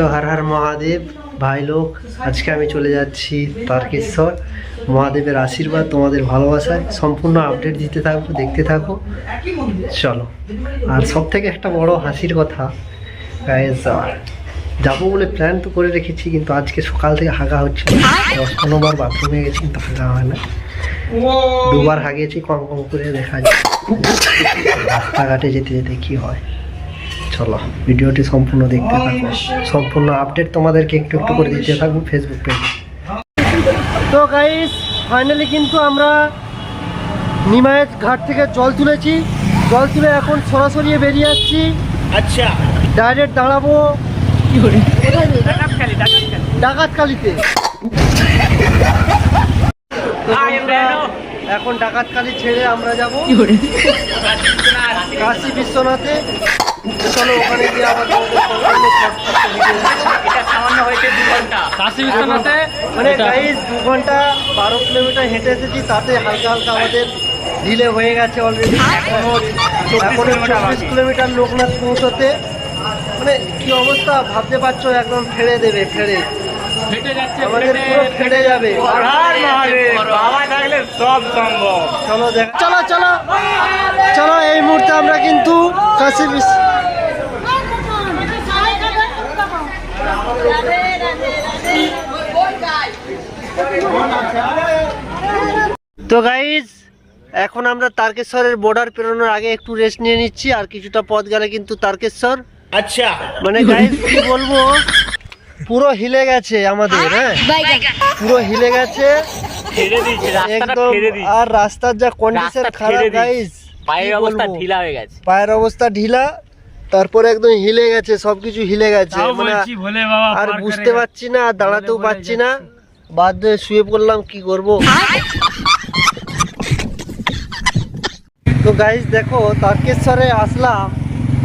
তো হর হর মহাদেব ভাই লোক, আজকে আমি চলে যাচ্ছি তারকেশ্বর। মহাদেবের আশীর্বাদ, তোমাদের ভালোবাসায় সম্পূর্ণ আপডেট দিতে থাকবো, দেখতে থাকো। চলো। আর সব থেকে একটা বড় হাসির কথা, যাবো বলে প্ল্যান তো করে রেখেছি, কিন্তু আজকে সকাল থেকে হাগা হচ্ছে। 10-15 বার বাথরুমে গেছি, কিন্তু হাগা হয় না। 2 বার হাগিয়েছি, কম কম করে দেখা যায়। রাস্তাঘাটে যেতে যেতে কি হয়। চলো, ভিডিওটি সম্পূর্ণ দেখতে থাকো, সম্পূর্ণ আপডেট তোমাদেরকে একটু একটু করে দিতে থাকবো ফেসবুক পেজে। তো গাইস, ফাইনালি কিন্তু আমরা নিমাইয়ের ঘাট থেকে জল তুলেছি। জল তুলে এখন সরাসরি বেরিয়ে যাচ্ছি। আচ্ছা, ডাইরেক্ট দাঁড়াবো কি করে, ডাকাতকালিতে। এখন ডাকাতকালি ছেড়ে আমরা যাবো কাশী বিশ্বনাথে। চলো, ওখানে গিয়ে আবার সামান্য হয়েছে 2 ঘন্টা কাশী বিশ্বনাথে, মানে গাইস 2 ঘন্টা 12 কিলোমিটার হেঁটে এসেছি। তাতে হালকা হালকা আমাদের ঢিলে হয়ে গেছে অলরেডি। এখন 24 কিলোমিটার লোকনাথ পৌঁছতে, মানে কি অবস্থা ভাবতে পারছো, একদম ফেড়ে দেবে, ফেড়ে আমাদের পুরো ফেড়ে যাবে। চলো দেখ, চলো চলো চলো। এই মুহূর্তে আমরা কিন্তু কাশী তো গাইজ, এখন আমরা তারকেশ্বরের বর্ডার পেরোনোর আগে একটু রেস্ট নিয়ে নিচ্ছি। আর কিছুটা পথ গেলে কিন্তু তারকেশ্বর। আচ্ছা, মানে গাইজ কি বলবো, পুরো হিলে গেছে আমাদের। হ্যাঁ, পুরো হিলে গেছে একদম। আর রাস্তার যা কন্ডিশন খারাপ গাইজ, পায়ের অবস্থা ঢিলা হয়ে গেছে, পায়ের অবস্থা ঢিলা। তারপরে একদম হিলে গেছে, সবকিছু হিলে গেছে। আর বুঝতে পারছি না, আর দাঁড়াতেও পারছি না, বাধ্য হয়ে শুয়ে পড়লাম। কি করব। তো গাইস দেখো, তারকেশ্বরে আসলাম,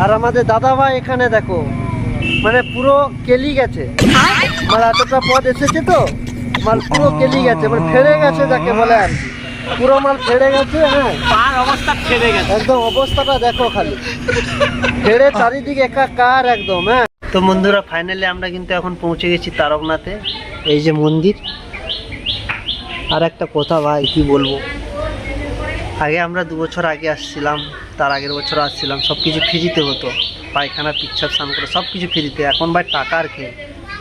আর আমাদের দাদা ভাই এখানে দেখো, মানে পুরো কেলি গেছে। মানে এতটা পথ এসেছে তো, মাল পুরো কেলি গেছে, মানে ফেড়ে গেছে যাকে বলে আর কি। পুরো মাল ফেড়ে গেছে। হ্যাঁ, অবস্থা ফেড়ে গেছে একদম। অবস্থাটা দেখো খালি, ফেড়ে চারিদিকে একাকার একদম। হ্যাঁ, তো বন্ধুরা ফাইনালি আমরা কিন্তু এখন পৌঁছে গেছি তারকনাথে। এই যে মন্দির। আর একটা কথা ভাই, কি বলবো, আগে আমরা 2 বছর আগে আসছিলাম, তার আগের বছর আসছিলাম, সব কিছু ফ্রিতে হতো, পায়খানা পিচ্ছাপ স্নান করে সব কিছু ফ্রিতে। এখন ভাই টাকার খেয়ে,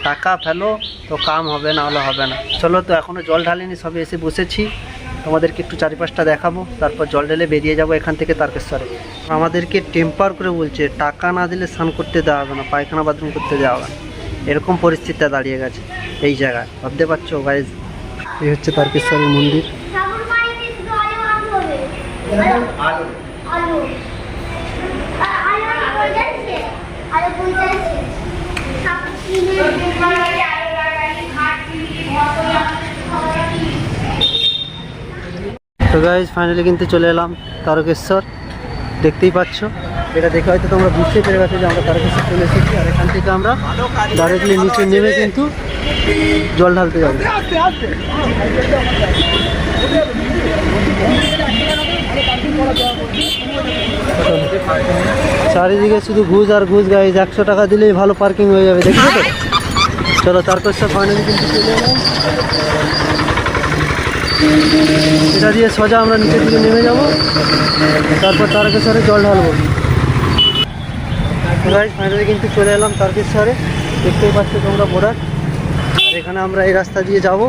টাকা ফেলো তো কাম হবে, না হলে হবে না। চলো, তো এখনও জল ঢালিনি, সবে এসে বসেছি। তোমাদেরকে একটু চারিপাশটা দেখাবো, তারপর জল ঢেলে বেরিয়ে যাব এখান থেকে তারকেশ্বরে। আমাদেরকে টেম্পার করে বলছে টাকা না দিলে স্নান করতে দেওয়া হবে না, পায়খানা বাথরুম করতে দেওয়া হবে না। এরকম পরিস্থিতিটা দাঁড়িয়ে গেছে এই জায়গায়, ভাবতে পারছো গাইজ। এই হচ্ছে তারকেশ্বরের মন্দির। তো গাইজ ফাইনালি কিন্তু চলে এলাম তারকেশ্বর। দেখতেই পাচ্ছ, এটা দেখে হয়তো তোমরা বুঝতে পেরে গেছো যে আমরা তারকেশ্বর চলে এসেছি। আর এখান থেকে আমরা ডাইরেক্টলি নিচে নেমে কিন্তু জল ঢালতে যাবো। চারিদিকে শুধু ঘুষ আর ঘুষ গাইজ। 100 টাকা দিলেই ভালো পার্কিং হয়ে যাবে, দেখছো তো। চলো, তারকেশ্বর ফাইনালি কিন্তু চলে এলাম। এটা দিয়ে সোজা আমরা নিচের দিকে নেমে যাব, তারপর তারকেশ্বরে জল ঢালবো। গাইজ ফাইনালি কিন্তু চলে এলাম তারকেশ্বরে। দেখতেই পাচ্ছ তোমরা বর্ডার। আর এখানে আমরা এই রাস্তা দিয়ে যাব,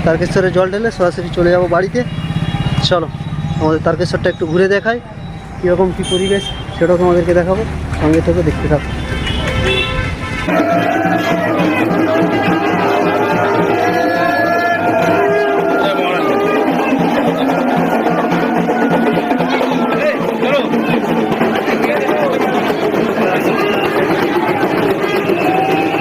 তারকেশ্বরে জল ঢেলে সরাসরি চলে যাব বাড়িতে। চলো, আমাদের তারকেশ্বরটা একটু ঘুরে দেখাই, কীরকম কী পরিবেশ সেটাও তোমাদেরকে দেখাবো। সঙ্গে থেকে দেখতে থাকো।